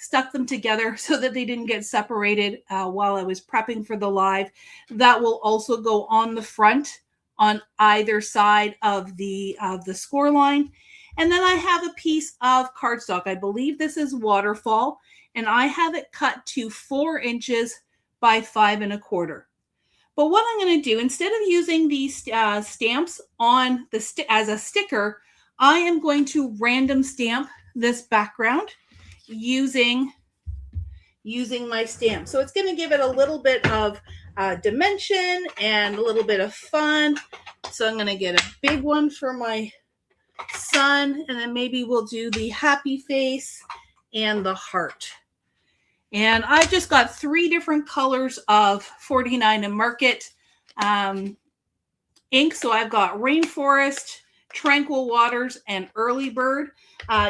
Speaker 2: stuck them together so that they didn't get separated while I was prepping for the live. That will also go on the front on either side of the score line. And then I have a piece of cardstock. I believe this is waterfall, and I have it cut to 4 inches by 5 1/4. But what I'm going to do, instead of using these stamps on the as a sticker, I am going to random stamp this background using my stamp. So it's going to give it a little bit of dimension and a little bit of fun. So I'm going to get a big one for my son, and then maybe we'll do the happy face and the heart. And I've just got 3 different colors of 49 and Market ink. So I've got Rainforest, Tranquil Waters, and Early Bird.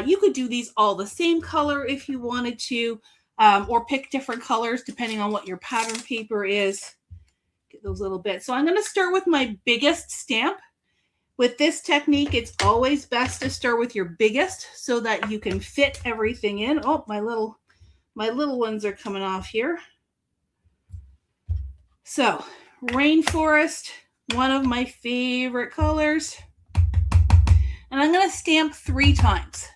Speaker 2: You could do these all the same color if you wanted to, or pick different colors depending on what your pattern paper is. Get those little bits. So I'm going to start with my biggest stamp. With this technique, it's always best to start with your biggest so that you can fit everything in. Oh, my little ones are coming off here. So, Rainforest, one of my favorite colors. And I'm going to stamp 3 times.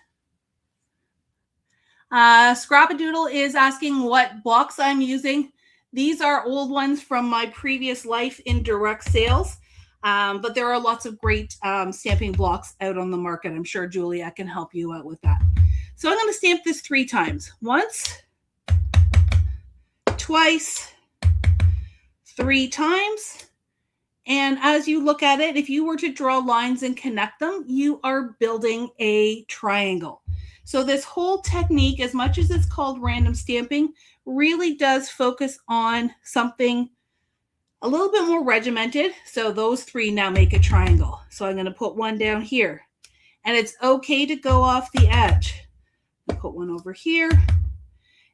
Speaker 2: Scrap-a-Doodle is asking what blocks I'm using. These are old ones from my previous life in direct sales. But there are lots of great stamping blocks out on the market. I'm sure Julia can help you out with that. So I'm going to stamp this 3 times. Once, twice, 3 times. And as you look at it, if you were to draw lines and connect them, you are building a triangle. So this whole technique, as much as it's called random stamping, really does focus on something a little bit more regimented. So those 3 now make a triangle. So I'm going to put one down here. And it's okay to go off the edge. I'll put one over here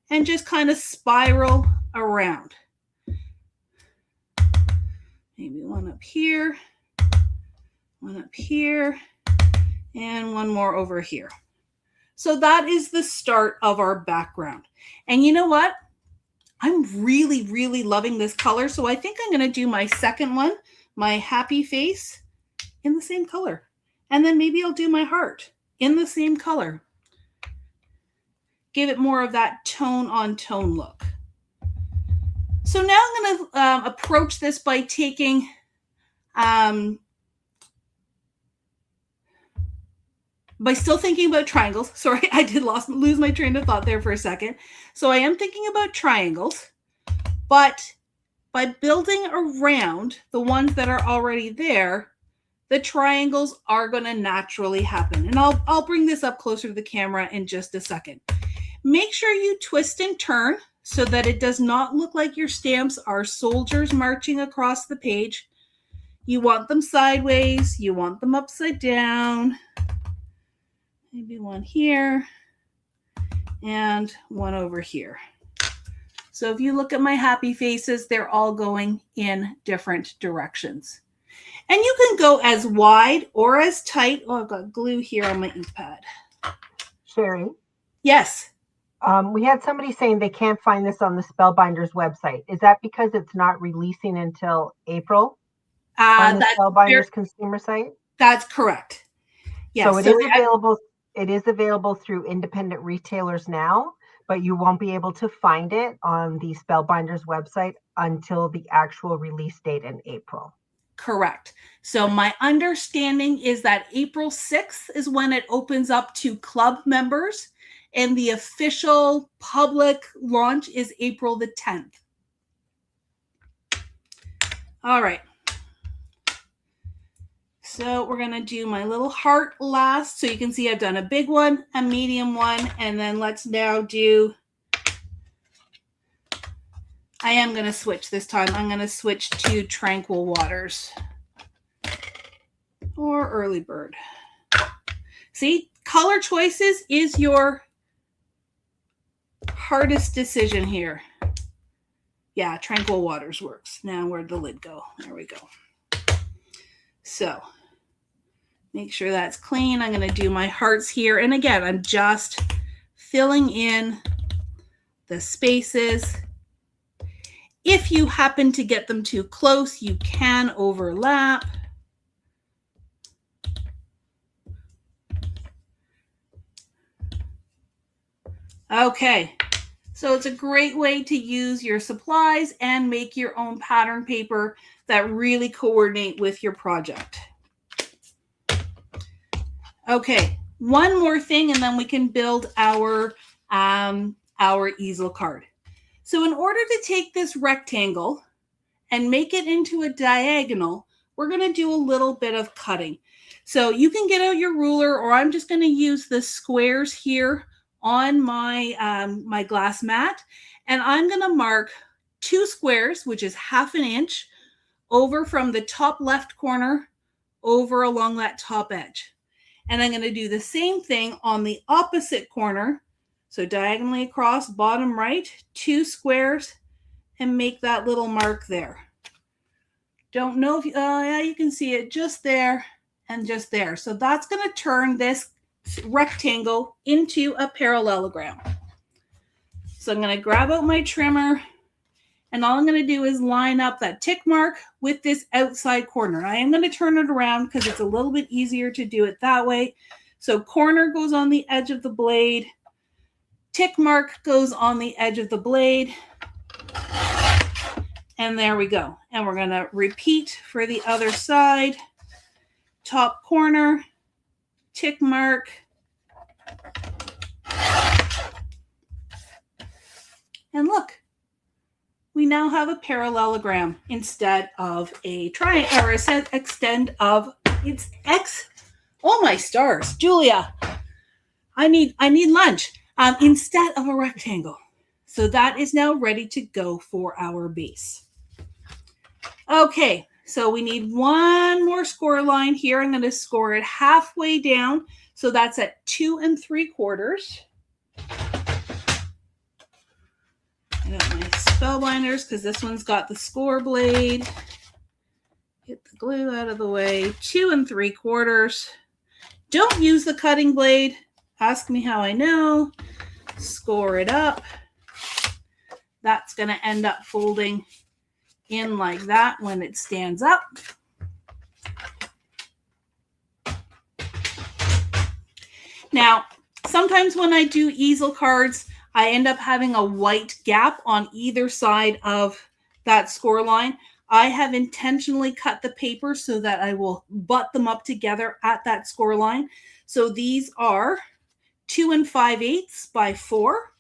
Speaker 2: and just kind of spiral around. Maybe one up here, and one more over here. So that is the start of our background. And you know what? I'm really, really loving this color. So I think I'm going to do my second one, my happy face, in the same color. And then maybe I'll do my heart in the same color. Give it more of that tone on tone look. So now I'm going to approach this by taking by still thinking about triangles. Sorry, I did lose my train of thought there for a second. So I am thinking about triangles, but by building around the ones that are already there, the triangles are going to naturally happen. And I'll bring this up closer to the camera in just a second. Make sure you twist and turn so that it does not look like your stamps are soldiers marching across the page. You want them sideways, you want them upside down. Maybe one here and one over here. So if you look at my happy faces, they're all going in different directions. And you can go as wide or as tight. Oh, I've got glue here on my ink pad.
Speaker 1: Sheri?
Speaker 2: Yes.
Speaker 1: We had somebody saying they can't find this on the Spellbinders website. Is that because it's not releasing until April on the Spellbinders consumer site?
Speaker 2: That's correct. Yes.
Speaker 1: So it is available. It is available through independent retailers now, but you won't be able to find it on the Spellbinders website until the actual release date in April.
Speaker 2: Correct. So my understanding is that April 6th is when it opens up to club members, and the official public launch is April the 10th. All right. So we're going to do my little heart last. So you can see I've done a big one, a medium one, and then let's now do, I am going to switch this time. I'm going to switch to Tranquil Waters or Early Bird. See, color choices is your hardest decision here. Yeah, Tranquil Waters works. Now where'd the lid go? There we go. So make sure that's clean. I'm going to do my hearts here. And again, I'm just filling in the spaces. If you happen to get them too close, you can overlap. Okay, so it's a great way to use your supplies and make your own pattern paper that really coordinate with your project. Okay, one more thing and then we can build our easel card. So in order to take this rectangle and make it into a diagonal, we're going to do a little bit of cutting. So you can get out your ruler, or I'm just going to use the squares here on my, my glass mat. And I'm going to mark 2 squares, which is 1/2 inch, over from the top left corner over along that top edge. And I'm going to do the same thing on the opposite corner. So diagonally across, bottom right, 2 squares, and make that little mark there. Don't know if, yeah, you can see it just there and just there. So that's going to turn this rectangle into a parallelogram. So I'm going to grab out my trimmer, and all I'm going to do is line up that tick mark with this outside corner. I am going to turn it around because it's a little bit easier to do it that way. So corner goes on the edge of the blade. Tick mark goes on the edge of the blade. And there we go. And we're going to repeat for the other side. Top corner, tick mark. And look, we now have a parallelogram instead of a triangle, or a extend of it's X. Oh my stars, Julia, I need lunch. Instead of a rectangle. So that is now ready to go for our base. Okay, so we need one more score line here. I'm going to score it halfway down. So that's at 2 3/4. I got my Spellbinders because this one's got the score blade. Get the glue out of the way. 2 3/4. Don't use the cutting blade. Ask me how I know. Score it up. That's going to end up folding in like that when it stands up. Now, sometimes when I do easel cards, I end up having a white gap on either side of that score line. I have intentionally cut the paper so that I will butt them up together at that score line. So these are 2 5/8 by 4.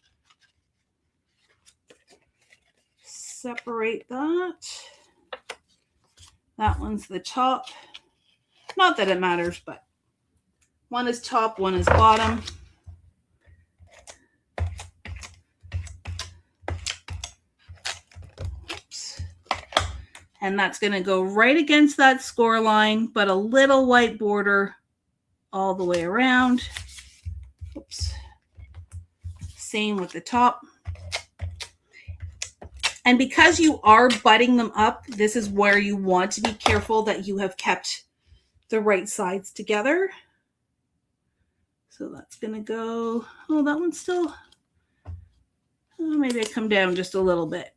Speaker 2: Separate that. That one's the top. Not that it matters, but one is top, one is bottom. Oops. And that's going to go right against that score line, but a little white border all the way around. Oops. Same with the top. And because you are butting them up, this is where you want to be careful that you have kept the right sides together. So that's going to go, oh, that one's still, oh, maybe I come down just a little bit.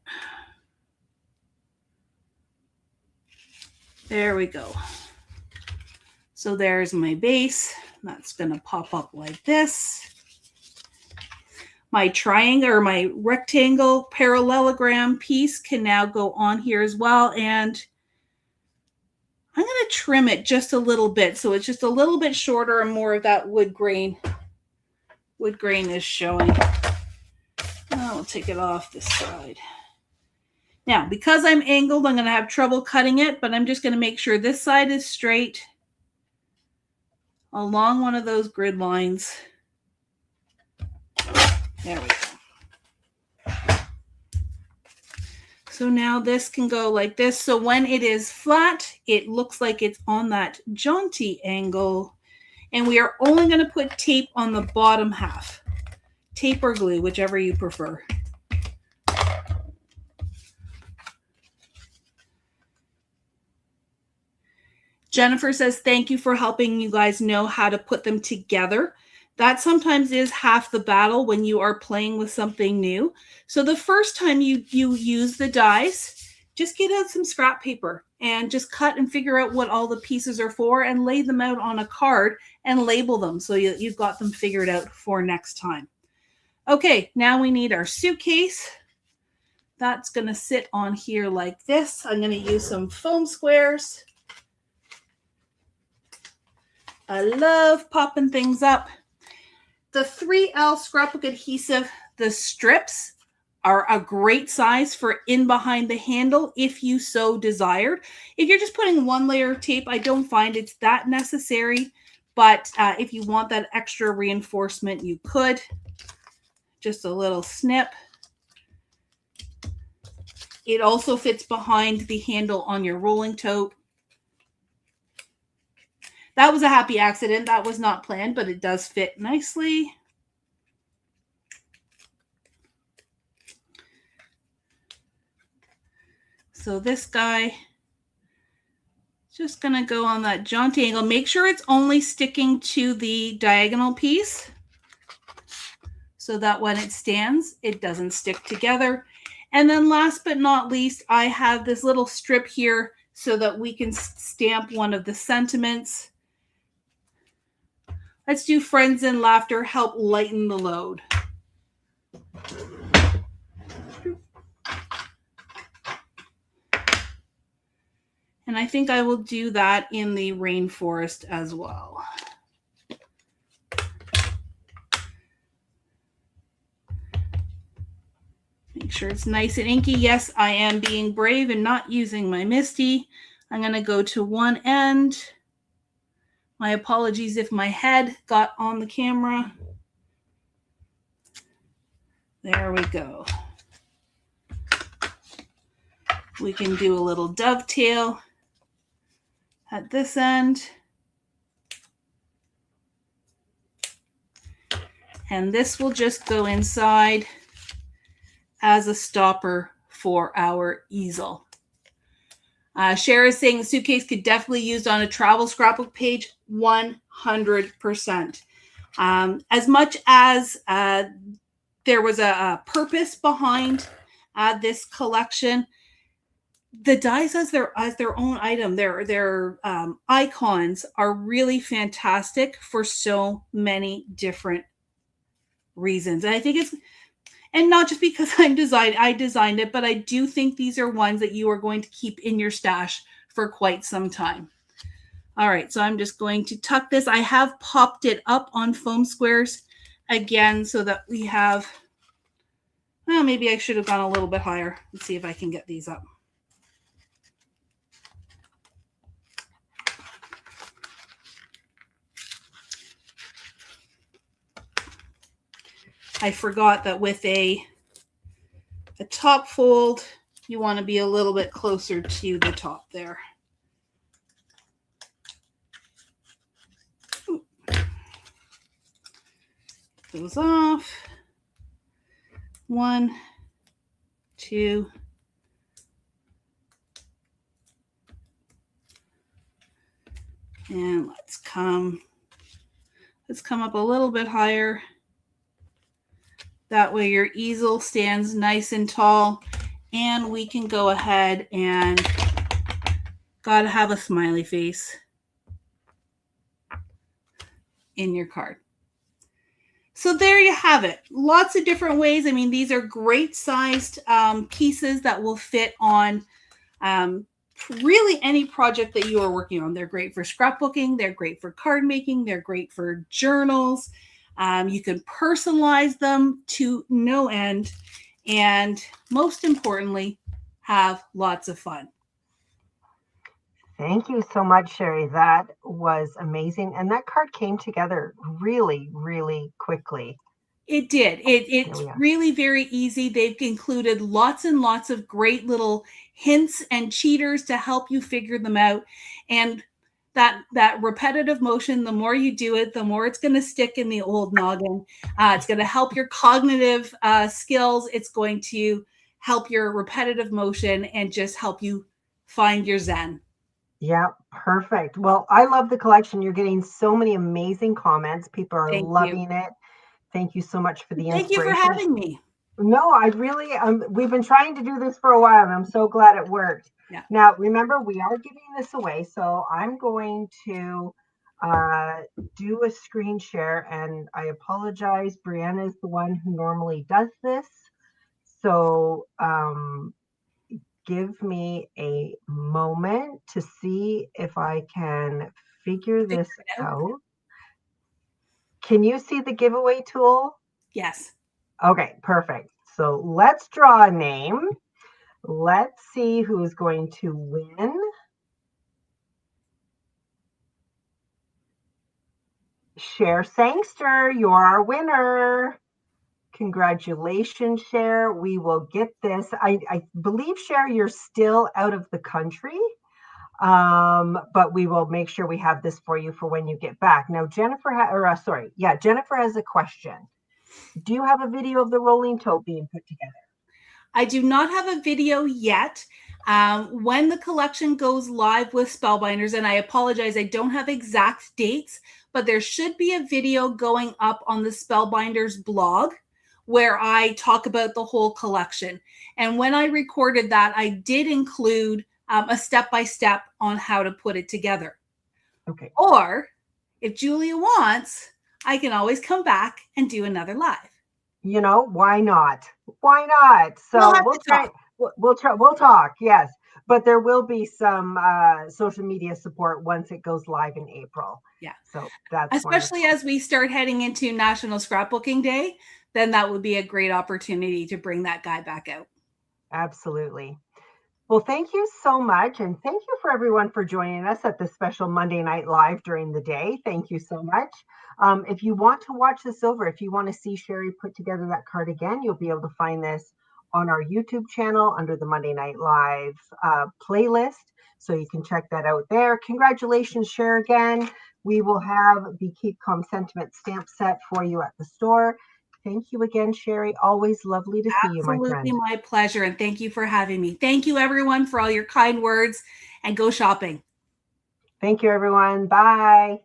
Speaker 2: There we go. So there's my base. That's going to pop up like this. My triangle or my rectangle parallelogram piece can now go on here as well. And I'm going to trim it just a little bit. So it's just a little bit shorter and more of that wood grain. Wood grain is showing. I'll take it off this side. Now, because I'm angled, I'm going to have trouble cutting it, but I'm just going to make sure this side is straight along one of those grid lines. There we go. So now this can go like this. So when it is flat, it looks like it's on that jaunty angle. And we are only going to put tape on the bottom half. Tape or glue, whichever you prefer. Jennifer says, thank you for helping you guys know how to put them together. That sometimes is half the battle when you are playing with something new. So the first time you use the dies, just get out some scrap paper and just cut and figure out what all the pieces are for and lay them out on a card and label them so you've got them figured out for next time. Okay, now we need our suitcase. That's going to sit on here like this. I'm going to use some foam squares. I love popping things up. The 3L scrapbook adhesive, the strips are a great size for in behind the handle if you so desired. If you're just putting one layer of tape, I don't find it's that necessary. But if you want that extra reinforcement, you could. Just a little snip. It also fits behind the handle on your rolling tote. That was a happy accident. That was not planned, but it does fit nicely. So this guy, just going to go on that jaunty angle. Make sure it's only sticking to the diagonal piece so that when it stands, it doesn't stick together. And then last but not least, I have this little strip here so that we can stamp one of the sentiments. Let's do friends and laughter, help lighten the load. And I think I will do that in the rainforest as well. Make sure it's nice and inky. Yes, I am being brave and not using my Misty. I'm going to go to one end. My apologies if my head got on the camera. There we go. We can do a little dovetail at this end. And this will just go inside as a stopper for our easel. Sheri is saying the suitcase could definitely be used on a travel scrapbook page, 100%. As much as there was a purpose behind this collection, the dies as their own item, their icons are really fantastic for so many different reasons. And I think it's, and not just because I designed it, but I do think these are ones that you are going to keep in your stash for quite some time. All right, so I'm just going to tuck this. I have popped it up on foam squares again so that we have, well, maybe I should have gone a little bit higher. Let's see if I can get these up. I forgot that with a top fold, you want to be a little bit closer to the top there. Those off. 1, 2. And let's come up a little bit higher. That way your easel stands nice and tall, and we can go ahead and gotta have a smiley face in your card. So there you have it. Lots of different ways. I mean, these are great sized pieces that will fit on really any project that you are working on. They're great for scrapbooking. They're great for card making. They're great for journals. You can personalize them to no end, and most importantly, have lots of fun.
Speaker 1: Thank you so much, Sheri. That was amazing. And that card came together really, really quickly.
Speaker 2: It did. It's really very easy. They've included lots and lots of great little hints and cheaters to help you figure them out. And that repetitive motion, the more you do it, the more it's going to stick in the old noggin. It's going to help your cognitive skills. It's going to help your repetitive motion and just help you find your zen.
Speaker 1: Yeah, perfect. Well, I love the collection. You're getting so many amazing comments. People are loving it. Thank you so much for the inspiration.
Speaker 2: Thank you for having me.
Speaker 1: No, I really, we've been trying to do this for a while, and I'm so glad it worked.
Speaker 2: Yeah.
Speaker 1: Now, remember, we are giving this away, so I'm going to do a screen share, and I apologize. Brianna is the one who normally does this. So give me a moment to see if I can figure this out. Can you see the giveaway tool?
Speaker 2: Yes.
Speaker 1: Okay, perfect. So let's draw a name. Let's see who's going to win. Cher Sangster, you're our winner. Congratulations, Cher. We will get this. I believe, Cher, you're still out of the country, but we will make sure we have this for you for when you get back. Now, Jennifer, Jennifer has a question. Do you have a video of the rolling tote being put together?
Speaker 2: I do not have a video yet. When the collection goes live with Spellbinders, and I apologize, I don't have exact dates, but there should be a video going up on the Spellbinders blog where I talk about the whole collection. And when I recorded that, I did include a step-by-step on how to put it together.
Speaker 1: Okay.
Speaker 2: Or if Julia wants, I can always come back and do another live.
Speaker 1: You know, why not? Why not? So we'll try. We'll talk. Yes, but there will be some social media support once it goes live in April.
Speaker 2: Yeah.
Speaker 1: So that's
Speaker 2: especially wonderful. As we start heading into National Scrapbooking Day, then that would be a great opportunity to bring that guide back out.
Speaker 1: Absolutely. Well, thank you so much. And thank you for everyone for joining us at this special Monday Night Live during the day. Thank you so much. If you want to watch this over, if you want to see Sheri put together that card again, you'll be able to find this on our YouTube channel under the Monday Night Live playlist. So you can check that out there. Congratulations, Sheri, again. We will have the Keep Calm Sentiment stamp set for you at the store. Thank you again, Sheri. Always lovely to see you, my friend.
Speaker 2: Absolutely my pleasure. And thank you for having me. Thank you, everyone, for all your kind words, and go shopping.
Speaker 1: Thank you, everyone. Bye.